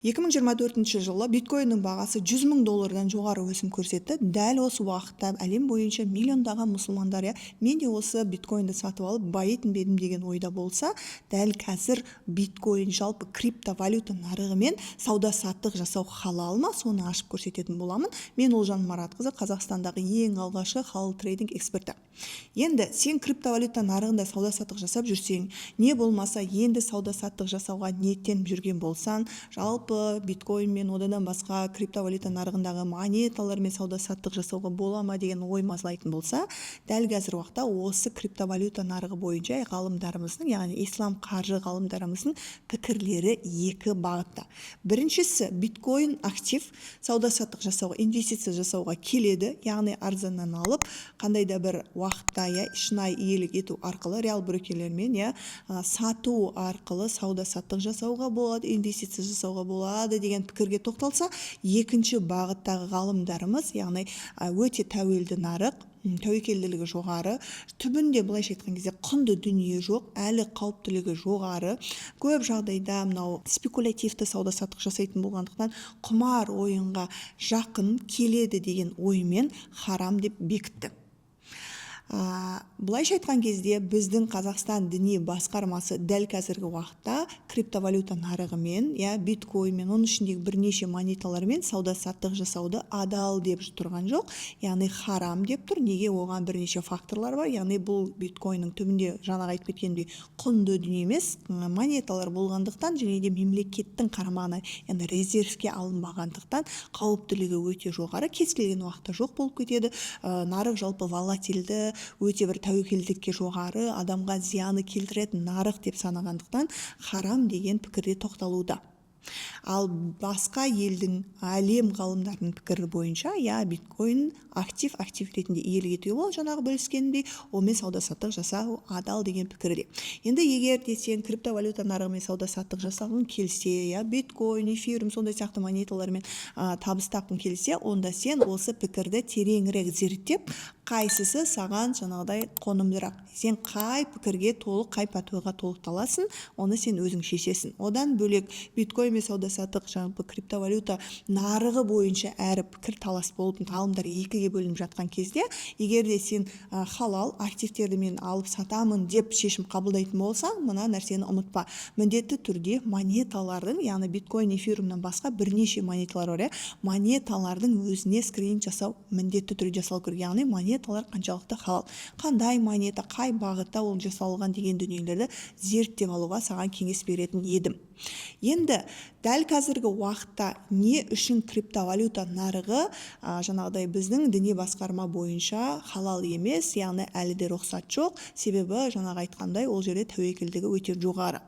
2024 жылы биткоиннің бағасы $100,000 жоғары өсім көрсетті. Дәл осы уақытта әлем бойынша миллиондаған мұсылмандар, мен де осы биткоинді сатып алып байитын бедім деген ойда болса, дәл қазір биткоин жалпы криптовалюта нарығымен сауда-саттық жасау халал ма, соны ашып көрсететін боламын. Мен Олжан Маратқызы, Қазақстандағы ең алғашқы халал трейдинг эксперті. Енді сен криптовалюта нарығында сауда-саттық жасап жүрсең, не болмаса енді сауда-саттық жасауға ниеттеніп жүрген болсаң, жалпы биткоин мен одан басқа криптовалюта нарығындағы монеталармен сауда-саттық жасауға бола ма деген ой мазалайтын болса, дәл қазір уақытта осы криптовалюта нарығы бойынша ғалымдарымыздың, яғни ислам қаржы ғалымдарымыздың пікірлері екі бағытта. Біріншісі, биткоин актив сауда-саттық жасауға, инвестиция жасауға келеді, яғни арзаннан алып, қандай да бір уақытта шынайы иелік ету арқылы реал брокерлермен сату арқылы сауда-саттық жасауға болады, инвестиция жасауға болады деген пікірге тоқталса, екінші бағыттағы ғалымдарымыз, яғни өте тәуелді нарық, тәуекелділігі жоғары, түбінде былайша айтқан кезде құнды дүние жоқ, әлі қауіптілігі жоғары, көп жағдайда мынау спекулятивті сауда-саттық жасайтын болғандықтан құмар ойынға жақын келеді деген оймен харам деп бекітті. Былайша айтқан кезде біздің Қазақстан діни басқармасы дәл қазіргі уақытта криптовалюта нарығымен, биткоинмен, оның ішіндегі бірнеше монеталармен сауда-саттық жасауды адал деп тұрған жоқ, яғни харам деп тұр. Неге? Оған бірнеше факторлар бар, яғни бұл биткоиннің түбінде жаңағы айтып кеткендей құнды дүние емес, монеталар болғандықтан және де мемлекеттің қарамағына, яғни резервке алынбағандықтан қауіптілігі өте жоғары, кез келген уақытта жоқ болып кетеді. Нарық жалпы волатильді, өте бір тәуекелдікке жоғары, адамға зияны келтіретін нарық деп санағандықтан харам деген пікірде тоқталуда. Ал басқа елдің әлем ғалымдарының пікірі бойынша, биткоин актив ретінде иелік етуге болады, жаңағы бөліскендей, онымен сауда-саттық жасау адал деген пікірде. Енді егер де сен криптовалюта нарығымен сауда-саттық жасағың келсе, биткоин, эфириум, сондай сияқты монеталармен табыс тапқың келсе, онда сен осы пікірді тереңірек зерттеп, қайсысы саған жаңағыдай қонымдырақ, сен қай пікірге толық, қай пәтуаға толықталасың, оны сен өзің шешесің. Одан бөлек биткоин мен сауда-саттық, жалпы криптовалюта нарығы бойынша әрі пікір талас болып, ғалымдар екіге бөлініп жатқан кезде, егер де сен халал активтерді мен алып сатамын деп шешім қабылдайтын болсаң, мына нәрсені ұмытпа. Міндетті түрде монеталардың, яғни биткоин, эфириумнан басқа бірнеше монеталар бар, монеталардың өзіне скрин жасау міндетті түрде жасалу керек, яғни монеталар қаншалықты халал, қандай монета, қай бағытта ол жасалған деген дүниелерді зерттеп алуға саған кеңес беретін едім. Енді дәл қазіргі уақытта не үшін криптовалюта нарығы жаңағыдай біздің діни басқарма бойынша халал емес, яғни әлі де рұқсат жоқ, себебі жаңағы айтқандай ол жерде тәуекелдігі өте жоғары.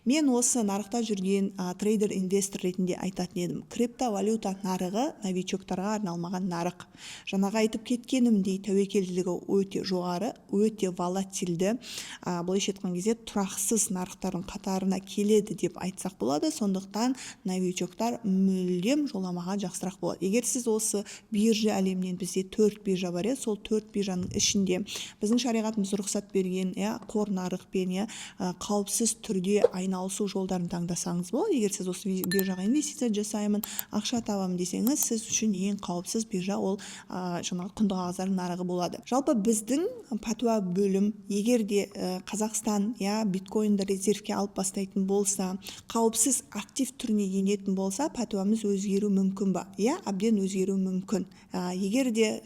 Мен осы нарықта жүрген трейдер-инвестор ретінде айтатын едім, криптовалюта нарығы новичоктарға арналмаған нарық. Жаңағы айтып кеткенімдей тәуекелдігі өте жоғары, өте волатильді, былайша айтқан кезде тұрақсыз нарықтардың қатарына келеді деп айтсақ болады, сондықтан новичоктар мүлдем жоламаға жақсырақ болады. Егер сіз осы биржа әлемінен, бізде 4 биржа бар, сол 4 биржаның ішінде біздің шариғатымыз рұқсат берген қор нарықпен қауіпсіз түрде айналысу жолдарын таңдасаңыз болады. Егер сіз осы биржаға инвестиция жасаймын, ақша табамын десеңіз, сіз үшін ең қауіпсіз биржа ол жаңағы құнды қағаздар нарығы болады. Жалпы біздің пәтуа бөлім, егер де Қазақстан биткоинді резервке алып бастайтын болса, қауіпсіз актив түріне енетін болса, пәтуамыз өзгеру мүмкін ба? Әбден өзгеру мүмкін. Егер де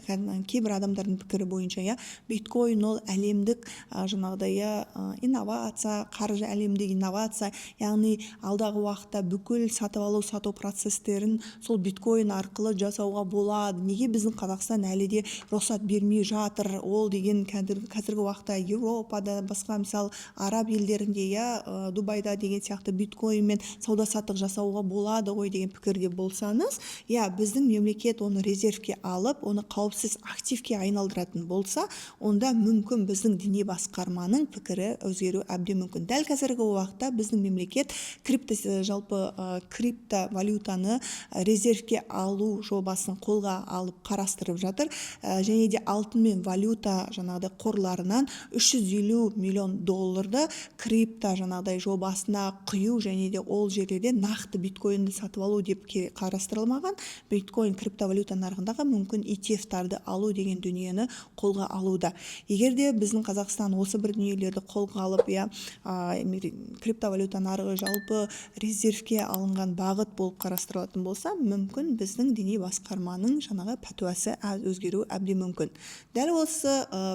кейбір адамдардың пікірі бойынша, биткоин ол әлемдік жаңағыдай инновация, қаржы әлемдік инновация, яғни алдағы уақытта бүкіл сатып алу, сату процестерін сол биткоин арқылы жасауға болады. Неге біздің Қазақстан әлі де рұқсат бермей жатыр? Ол деген қазіргі уақытта Еуропада, басқа мысалы араб елдерінде, Дубайда деген сияқты биткоинмен сауда-саттық жасауға болады ғой деген пікірде болсаңыз, біздің мемлекет оны резервке алып, оны қауіпсіз активке айналдыратын болса, онда мүмкін біздің діни басқарманың пікірі өзгеру әбден мүмкін. Дәл қазіргі уақытта біздің мемлекет криптовалютаны резервке алу жобасын қолға алып қарастырып жатыр, және де алтын мен валюта жаңағыдай қорларынан 350 миллион долларды крипто жаңағыдай жобасына құю және де ол жерлерде нақты биткоинді сатып алу деп қарастырылмаған. Биткоин криптовалюта нарығындағы мүмкін ETF-тарды алу деген дүниені қолға алуда. Егер де біздің Қазақстан осы бір дүниелерді қолға алып, криптовалюта нарығы жалпы резервке алынған бағыт болып қарастырылатын болса, мүмкін біздің діни басқарманың жаңағы пәтуасы өзгеруі әбден мүмкін. Дәл осы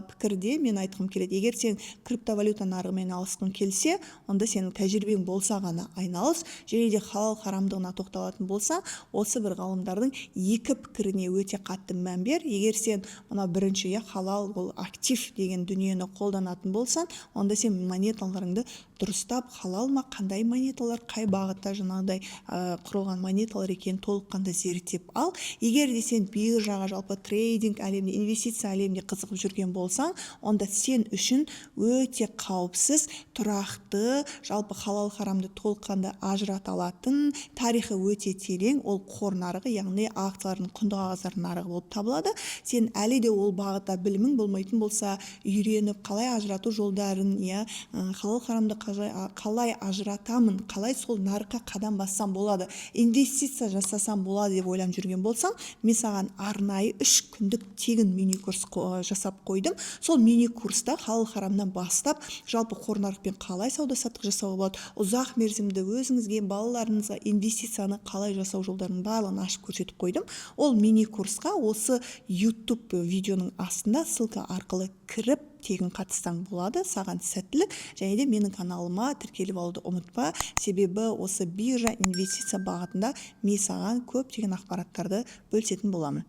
пікірде мен айтқым келеді, егер сен криптовалюта нарығымен алысқың келсе, онда сенің тәжірибең болса ғана айналыс, және де халал харамдығына тоқталатын болса, осы бір ғалымдардың екі пікіріне өте қатты мән бер. Егер сен мына бірінші халал ол актив деген дүниені қолданатын болсан, онда сен монеталарыңды дұрыстап, халал ма, қандай монеталар, қай бағытта жаңағыдай құрылған монеталар екенін толыққанды зерттеп ал. Егер де сен биржаға жалпы трейдинг әлемінде, инвестиция әлемінде қызығып жүрген болсаң, онда сен үшін өте қауіпсіз, тұрақты, жалпы халал харамды толыққанды ажырата алатын, тарихы өте терең, ол қор нарығы, яғни акциялардың құнды қағаздар нарығы болып табылады. Сен әлі де ол бағытта білімің болмайтын болса, үйреніп, қалай ажырату жолдарын, халал харамды қалай ажыратамын, қалай сол нарыққа қадам бассам болады, инвестиция жасасам болады деп ойлап жүрген болсаң, мен саған арнайы 3 күндік тегін мини-курс жасап қойдым. Сол мини-курста халал харамнан бастап, жалпы қор нарықпен қалай сауда-саттық жасауға болады, ұзақ мерзімді өзіңізге, балаларыңызға инвестицияны қалай жасау жолдарының барлығын ашып көрсетіп қойдым. Ол мини-курсқа осы YouTube видеоның астында ссылка арқылы кіріп тегін қатыссаң болады. Саған сәттілік, және де менің каналыма тіркеліп алуды ұмытпа, себебі осы биржа инвестиция бағытында мен саған көптеген ақпараттарды бөлісетін боламын.